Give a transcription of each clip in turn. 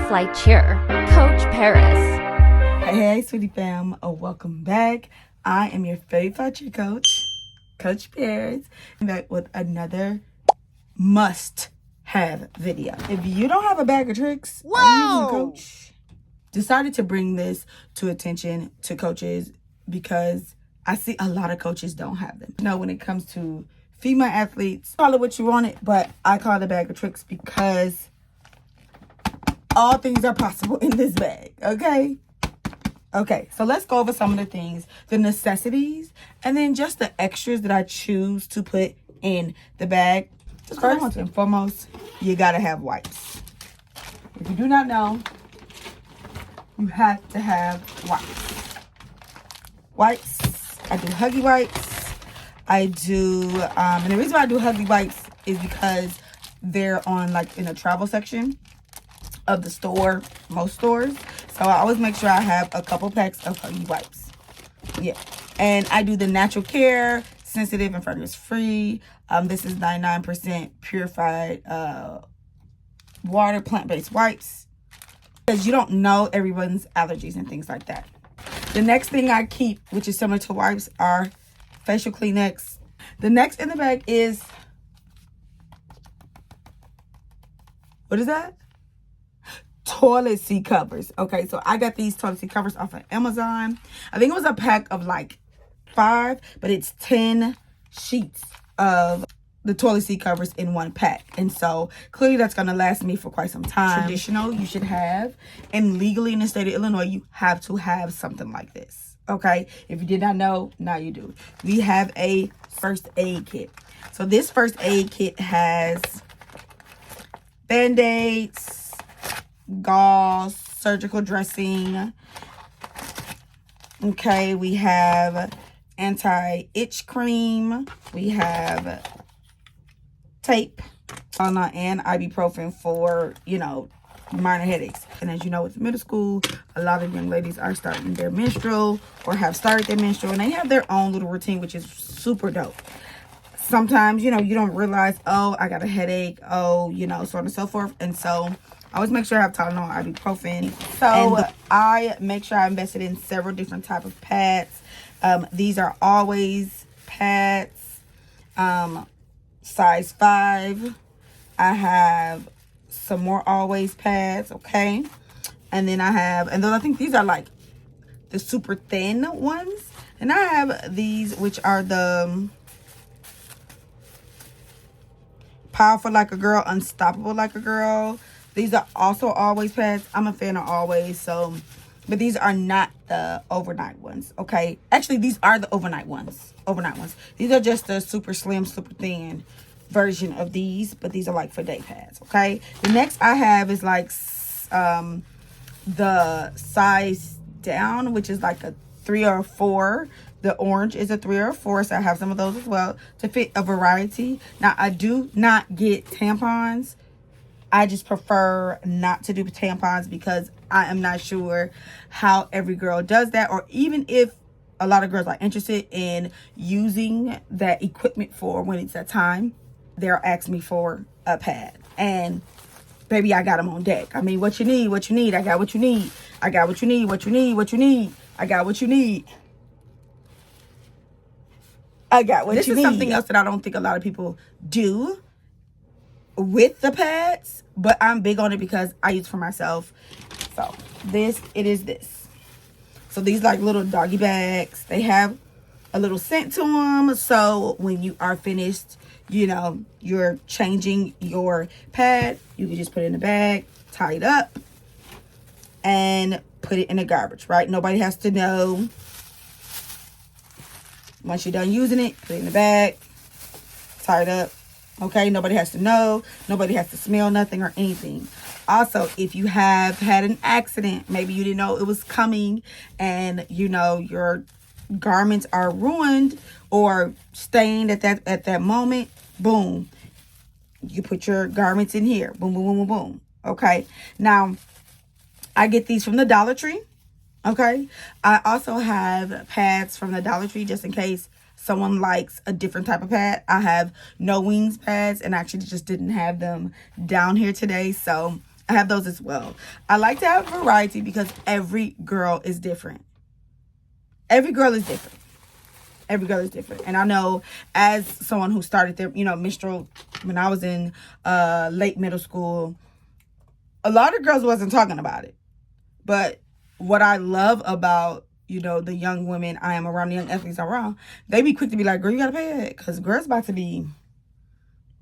Flight Cheer, Coach Paris. Hey, sweetie fam, welcome back. I am your favorite cheer coach, Coach Paris. I'm back with another must-have video. If you don't have a bag of tricks, are you using a coach? Decided to bring this to attention to coaches because I see a lot of coaches don't have them. Now, when it comes to female athletes, call it what you want it, but I call it a bag of tricks because all things are possible in this bag, okay? Okay, so let's go over some of the things, the necessities, and then just the extras that I choose to put in the bag. First and foremost, you gotta have wipes. If you do not know, you have to have wipes. Wipes, I do Huggy wipes. I do, and the reason why I do Huggy wipes is because they're on like in the travel section of the store, most stores. So I always make sure I have a couple packs of Huggy wipes. Yeah. And I do the Natural Care, sensitive and fragrance free. This is 99% purified water, plant-based wipes. Because you don't know everyone's allergies and things like that. The next thing I keep, which is similar to wipes, are facial Kleenex. The next in the bag is, what is that? Toilet seat covers. Okay, so I got these toilet seat covers off of Amazon. I think it was a pack of like 5, but it's 10 sheets of the toilet seat covers in one pack. And so clearly that's going to last me for quite some time. Traditional, you should have, and legally in the state of Illinois, you have to have something like this. Okay, if you did not know, now you do. We have a first aid kit. So this first aid kit has Band-Aids, gauze, surgical dressing. Okay, we have anti-itch cream. We have tape, Tylenol, and ibuprofen for, minor headaches. And as you know, it's middle school. A lot of young ladies are starting their menstrual or have started their menstrual, and they have their own little routine, which is super dope. Sometimes, you don't realize, oh, I got a headache, so on and so forth. And so I always make sure I have Tylenol, ibuprofen. So I make sure I invested in several different type of pads. These are always pads, size 5. I have some more always pads, okay? And then I think these are like the super thin ones. And I have these, which are the Powerful Like a Girl, Unstoppable Like a Girl. These are also always pads. I'm a fan of always, but these are not the overnight ones, okay? Actually, these are the overnight ones. These are just the super slim, super thin version of these, but these are like for day pads, okay? The next I have is like the size down, which is like a 3 or a 4. The orange is a 3 or a 4, so I have some of those as well to fit a variety. Now, I do not get tampons. I just prefer not to do tampons because I am not sure how every girl does that, or even if a lot of girls are interested in using that equipment for when it's that time, they'll ask me for a pad. And baby, I got them on deck. I mean, what you need. I got what you need. I got what you need. I got what you need. This is something else that I don't think a lot of people do with the pads, but I'm big on it because I use it for myself. So it is this. So these like little doggy bags. They have a little scent to them. So when you are finished, you're changing your pad, you can just put it in the bag, tie it up, and put it in the garbage, right? Nobody has to know. Once you're done using it, put it in the bag, tie it up. Okay, nobody has to know. Nobody has to smell nothing or anything. Also, if you have had an accident, maybe you didn't know it was coming, and your garments are ruined or stained at that moment, boom. You put your garments in here. Boom, boom, boom, boom, boom. Okay. Now, I get these from the Dollar Tree. Okay. I also have pads from the Dollar Tree just in case someone likes a different type of pad. I have No Wings pads, and I actually just didn't have them down here today, so I have those as well. I like to have variety because every girl is different. Every girl is different. Every girl is different. And I know as someone who started their, menstrual when I was in late middle school, a lot of girls wasn't talking about it. But what I love about, the young women I am around, the young athletes I'm around, they be quick to be like, girl, you got to pay it. Because girls about to be,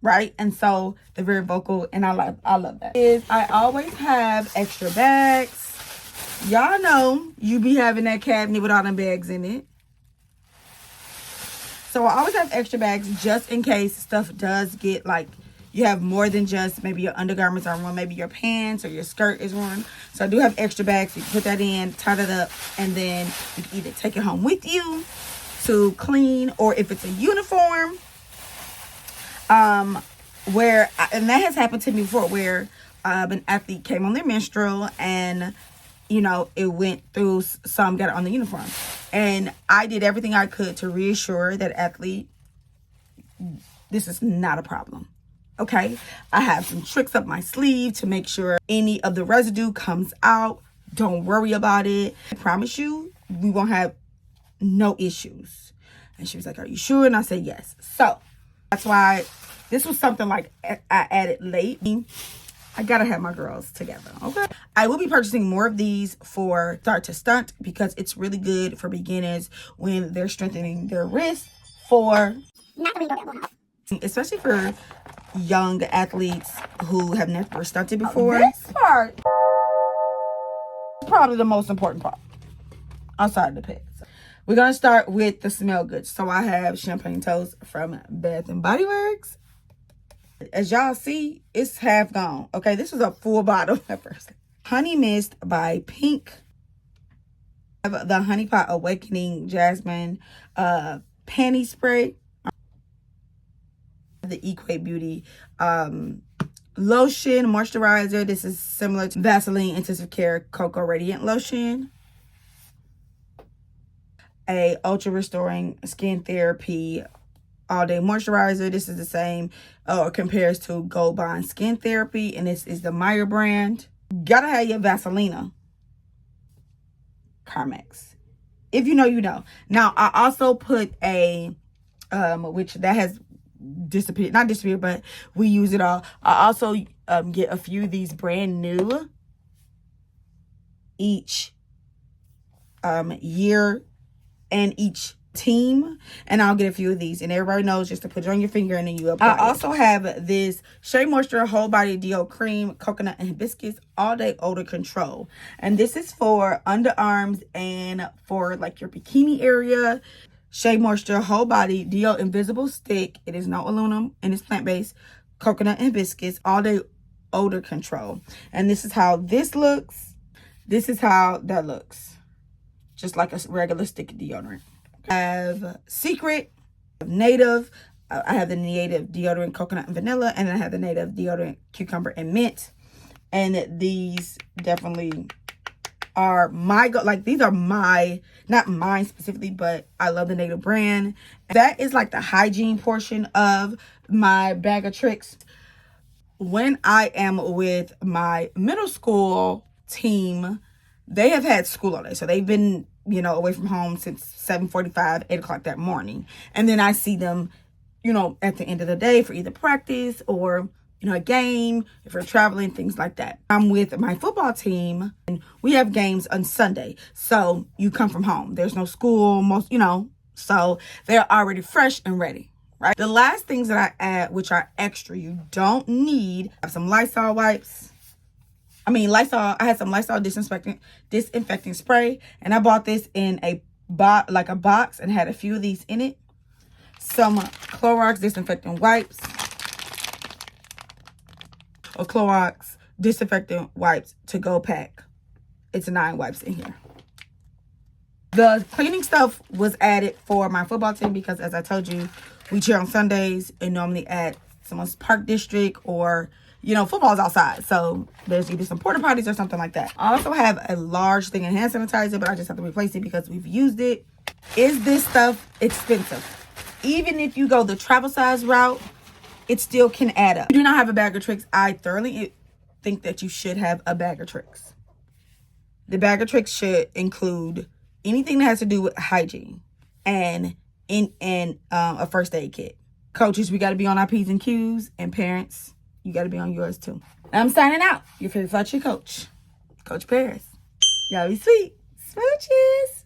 right? And so they're very vocal. And I love that. I always have extra bags. Y'all know you be having that cabinet with all them bags in it. So I always have extra bags just in case stuff does get like, you have more than just maybe your undergarments are worn, maybe your pants or your skirt is worn. So I do have extra bags. You can put that in, tie it up, and then you can either take it home with you to clean, or if it's a uniform, and that has happened to me before, where an athlete came on their menstrual and it went through, some got it on the uniform. And I did everything I could to reassure that athlete, this is not a problem. Okay, I have some tricks up my sleeve to make sure any of the residue comes out. Don't worry about it. I promise you, we won't have no issues. And she was like, are you sure? And I said, yes. So that's why this was something like I added late. I gotta have my girls together, okay? I will be purchasing more of these for Start to Stunt because it's really good for beginners when they're strengthening their wrists for, especially for young athletes who have never stunted before. This part is probably the most important part outside of the pads. We're gonna start with the smell good. So I have Champagne Toast from Bath and Body Works. As y'all see, it's half gone. Okay, this is a full bottle at first. Honey Mist by Pink. I have the Honey Pot Awakening Jasmine panty spray. The Equate Beauty lotion moisturizer. This is similar to Vaseline Intensive Care Cocoa Radiant Lotion. A Ultra Restoring Skin Therapy All Day Moisturizer. This is the same or compares to Gold Bond Skin Therapy, and this is the Meyer brand. Gotta have your Vaselina Carmex. If you know, you know. Now I also put a which that has disappeared, not disappeared, but we use it all. I also get a few of these brand new each year and each team, and I'll get a few of these, and everybody knows just to put it on your finger and then you apply. I also have this Shea Moisture Whole Body Deo Cream Coconut and Hibiscus All Day Odor Control, and this is for underarms and for like your bikini area. Shea Moisture Whole Body Deo Invisible Stick. It is no aluminum and it's plant-based. Coconut and Hibiscus All Day Odor Control. And this is how this looks. This is how that looks. Just like a regular stick deodorant. I have Secret, Native. I have the Native Deodorant Coconut and Vanilla. And then I have the Native Deodorant Cucumber and Mint. And these definitely are my these are my, not mine specifically, but I love the Native brand. That is like the hygiene portion of my bag of tricks. When I am with my middle school team, they have had school all day, so they've been away from home since 7:45, 8 o'clock that morning, and then I see them at the end of the day for either practice or a game, if we're traveling, things like that. I'm with my football team, and we have games on Sunday. So you come from home. There's no school, so they're already fresh and ready, right? The last things that I add, which are extra, you don't need, I have some Lysol wipes. I had some Lysol disinfecting spray, and I bought this in a box and had a few of these in it. Some Clorox disinfecting wipes. Or Clorox disinfectant wipes to go pack. It's 9 wipes in here. The cleaning stuff was added for my football team because, as I told you, we cheer on Sundays and normally at someone's park district, or football's outside, so there's either some porta potties or something like that. I also have a large thing of hand sanitizer, but I just have to replace it because we've used it. Is this stuff expensive? Even if you go the travel size route, it still can add up. If you do not have a bag of tricks, I thoroughly think that you should have a bag of tricks. The bag of tricks should include anything that has to do with hygiene and a first aid kit. Coaches, we got to be on our P's and Q's, and parents, you got to be on yours too. I'm signing out. Your favorite flat coach, Coach Paris. Y'all be sweet. Smooches.